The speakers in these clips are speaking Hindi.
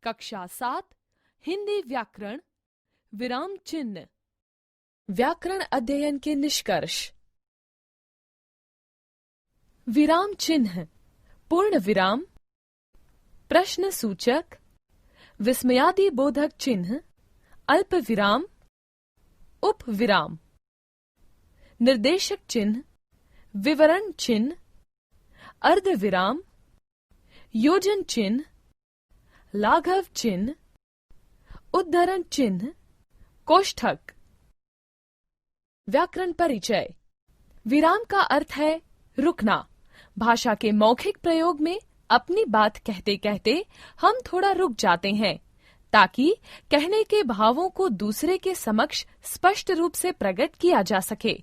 कक्षा 7 हिंदी व्याकरण विराम चिन्ह। व्याकरण अध्ययन के निष्कर्ष। विराम चिन्ह पूर्ण विराम, प्रश्न सूचक, विस्मयादि बोधक चिन्ह, अल्प विराम, उप विराम, निर्देशक चिन्ह, विवरण चिन्ह, अर्ध विराम, योजन चिन्ह, लाघव चिन्ह, उद्धरण चिन्ह, कोष्ठक। व्याकरण परिचय। विराम का अर्थ है रुकना। भाषा के मौखिक प्रयोग में अपनी बात कहते कहते हम थोड़ा रुक जाते हैं ताकि कहने के भावों को दूसरे के समक्ष स्पष्ट रूप से प्रकट किया जा सके।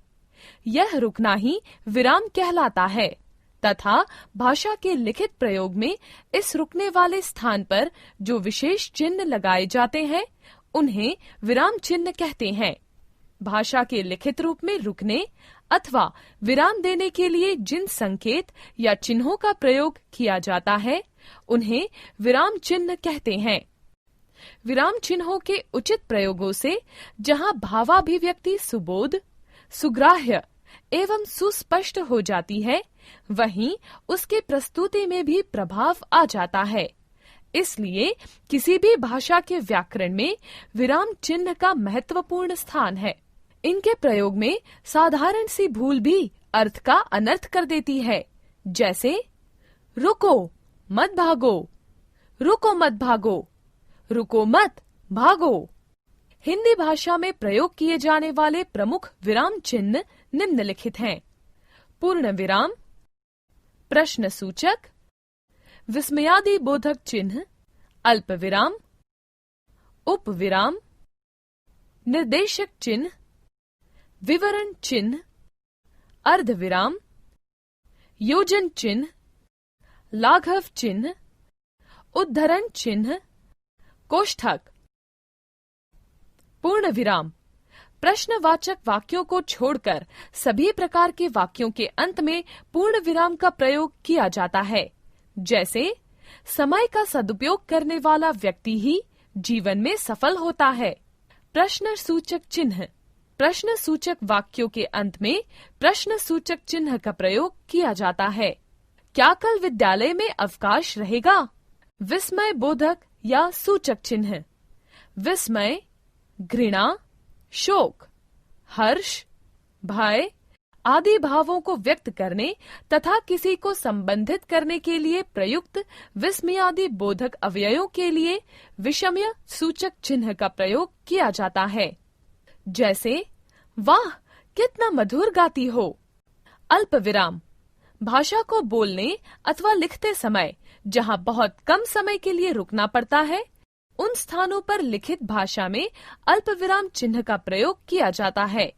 यह रुकना ही विराम कहलाता है तथा भाषा के लिखित प्रयोग में इस रुकने वाले स्थान पर जो विशेष चिन्ह लगाए जाते हैं उन्हें विराम चिन्ह कहते हैं। भाषा के लिखित रूप में रुकने अथवा विराम देने के लिए जिन संकेत या चिन्हों का प्रयोग किया जाता है उन्हें विराम चिन्ह कहते हैं। विराम चिन्हों के उचित प्रयोगों से जहाँ भावाभिव्यक्ति सुबोध, सुग्राह्य एवं सुस्पष्ट हो जाती है, वहीं उसके प्रस्तुति में भी प्रभाव आ जाता है। इसलिए किसी भी भाषा के व्याकरण में विराम चिन्ह का महत्वपूर्ण स्थान है। इनके प्रयोग में साधारण सी भूल भी अर्थ का अनर्थ कर देती है, जैसे रुको मत भागो, रुको मत भागो, रुको मत भागो। हिंदी भाषा में प्रयोग किए जाने वाले प्रमुख विराम चिन्ह निम्नलिखित हैं: पूर्ण विराम, प्रश्न सूचक, विस्मयादि बोधक चिन्ह, अल्प विराम, उप विराम, निर्देशक चिन्ह, विवरण चिन्ह, अर्ध विराम, योजन चिन्ह, लाघव चिन्ह, उद्धरण चिन्ह, कोष्ठक। पूर्ण विराम प्रश्नवाचक वाक्यों को छोड़कर सभी प्रकार के वाक्यों के अंत में पूर्ण विराम का प्रयोग किया जाता है। जैसे समय का सदुपयोग करने वाला व्यक्ति ही जीवन में सफल होता है। प्रश्न सूचक चिन्ह प्रश्न सूचक वाक्यों के अंत में प्रश्न सूचक चिन्ह का प्रयोग किया जाता है। क्या कल विद्यालय में अवकाश रहेगा? विस्मय बोधक या सूचक चिन्ह विस्मय, घृणा, शोक, हर्ष, भय आदि भावों को व्यक्त करने तथा किसी को संबंधित करने के लिए प्रयुक्त विस्मयादि बोधक अवयवों के लिए विषम्य सूचक चिन्ह का प्रयोग किया जाता है। जैसे वाह कितना मधुर गाती हो। अल्प विराम भाषा को बोलने अथवा लिखते समय जहाँ बहुत कम समय के लिए रुकना पड़ता है, उन स्थानों पर लिखित भाषा में अल्प विराम चिन्ह का प्रयोग किया जाता है।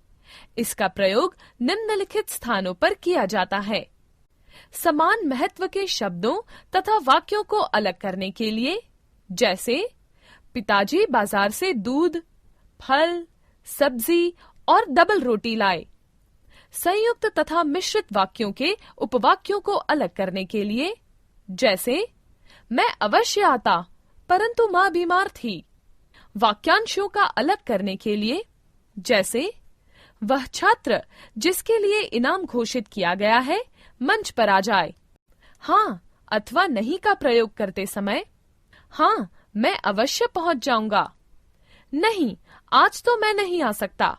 इसका प्रयोग निम्नलिखित स्थानों पर किया जाता है: समान महत्व के शब्दों तथा वाक्यों को अलग करने के लिए, जैसे पिताजी बाजार से दूध, फल, सब्जी और डबल रोटी लाए। संयुक्त तथा मिश्रित वाक्यों के उपवाक्यों को अलग करने के लिए, जैसे मैं अवश्य आता परंतु माँ बीमार थी। वाक्यांशों का अलग करने के लिए, जैसे वह छात्र जिसके लिए इनाम घोषित किया गया है मंच पर आ जाए। हाँ अथवा नहीं का प्रयोग करते समय, हाँ मैं अवश्य पहुंच जाऊंगा, नहीं आज तो मैं नहीं आ सकता।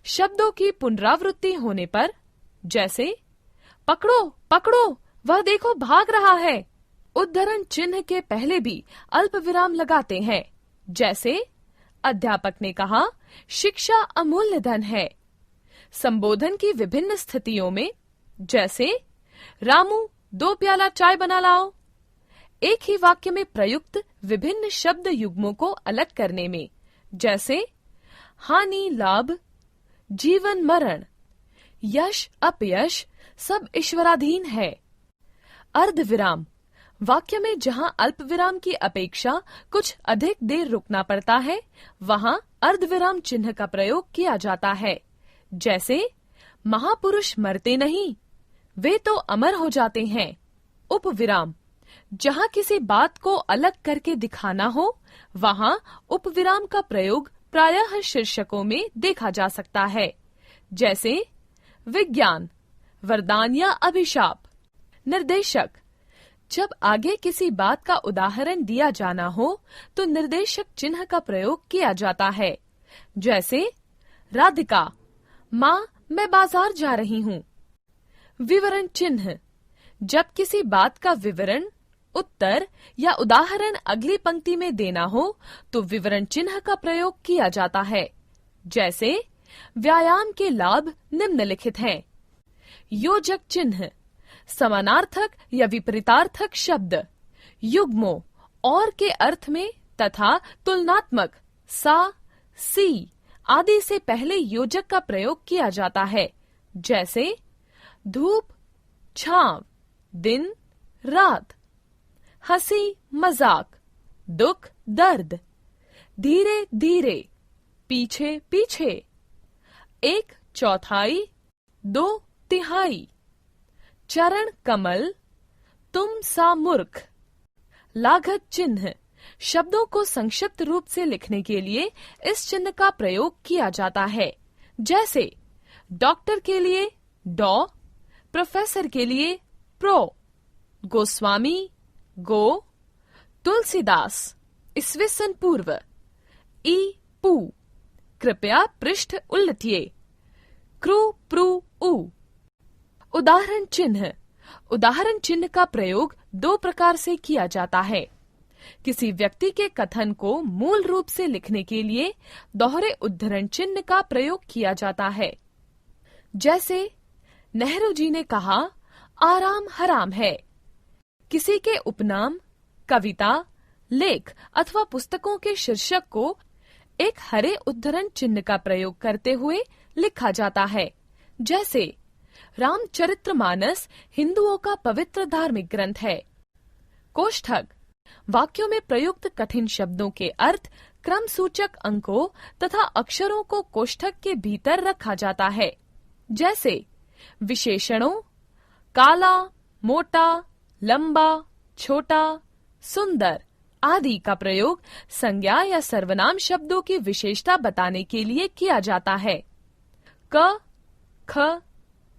शब्दों की पुनरावृत्ति होने पर, जैसे पकड़ो पकड़ो वह देखो भाग रहा है। उद्धरण चिन्ह के पहले भी अल्प विराम लगाते हैं, जैसे अध्यापक ने कहा शिक्षा अमूल्य धन है। संबोधन की विभिन्न स्थितियों में, जैसे रामू 2 प्याला चाय बना लाओ। एक ही वाक्य में प्रयुक्त विभिन्न शब्द युग्मों को अलग करने में, जैसे हानि लाभ, जीवन मरण, यश अपयश सब ईश्वराधीन है। अर्ध विराम वाक्य में जहाँ अल्प विराम की अपेक्षा कुछ अधिक देर रुकना पड़ता है, वहाँ अर्ध विराम चिन्ह का प्रयोग किया जाता है। जैसे महापुरुष मरते नहीं, वे तो अमर हो जाते हैं। उप विराम जहाँ किसी बात को अलग करके दिखाना हो, वहाँ उपविराम का प्रयोग प्रायः शीर्षकों में देखा जा सकता है, जैसे विज्ञान, वरदान या अभिशाप। निर्देशक, जब आगे किसी बात का उदाहरण दिया जाना हो तो निर्देशक चिन्ह का प्रयोग किया जाता है, जैसे राधिका, माँ मैं बाजार जा रही हूँ। विवरण चिन्ह, जब किसी बात का विवरण, उत्तर या उदाहरण अगली पंक्ति में देना हो तो विवरण चिन्ह का प्रयोग किया जाता है, जैसे व्यायाम के लाभ निम्नलिखित हैं। योजक चिन्ह, समानार्थक या विपरीतार्थक शब्द, युग्मों और के अर्थ में तथा तुलनात्मक सा, सी आदि से पहले योजक का प्रयोग किया जाता है, जैसे धूप, छांव, दिन, रात। हंसी, मजाक, दुख, दर्द, धीरे धीरे, पीछे पीछे, एक चौथाई, दो तिहाई, चरण कमल, तुम सा मूर्ख। लाघत चिन्ह, शब्दों को संक्षिप्त रूप से लिखने के लिए इस चिन्ह का प्रयोग किया जाता है, जैसे डॉक्टर के लिए डॉ, प्रोफेसर के लिए प्रो, गोस्वामी, गो, तुलसीदास, ईस्वीसन पूर्व, ई पू, कृपया पृष्ठ उल्टिए, क्रू प्रू उ। उदाहरण चिन्ह, उदाहरण चिन्ह का प्रयोग दो प्रकार से किया जाता है। किसी व्यक्ति के कथन को मूल रूप से लिखने के लिए दोहरे उद्धरण चिन्ह का प्रयोग किया जाता है, जैसे नेहरू जी ने कहा आराम हराम है। किसी के उपनाम, कविता, लेख अथवा पुस्तकों के शीर्षक को एक हरे उद्धरण चिन्ह का प्रयोग करते हुए लिखा जाता है, जैसे रामचरितमानस हिंदुओं का पवित्र धार्मिक ग्रंथ है। कोष्ठक, वाक्यों में प्रयुक्त कठिन शब्दों के अर्थ क्रम सूचक अंकों तथा अक्षरों को कोष्ठक के भीतर रखा जाता है, जैसे विशेषणों, काला, मोटा, लंबा, छोटा, सुंदर आदि का प्रयोग संज्ञा या सर्वनाम शब्दों की विशेषता बताने के लिए किया जाता है। क, ख,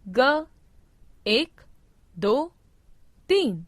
ग, 1, 2, 3।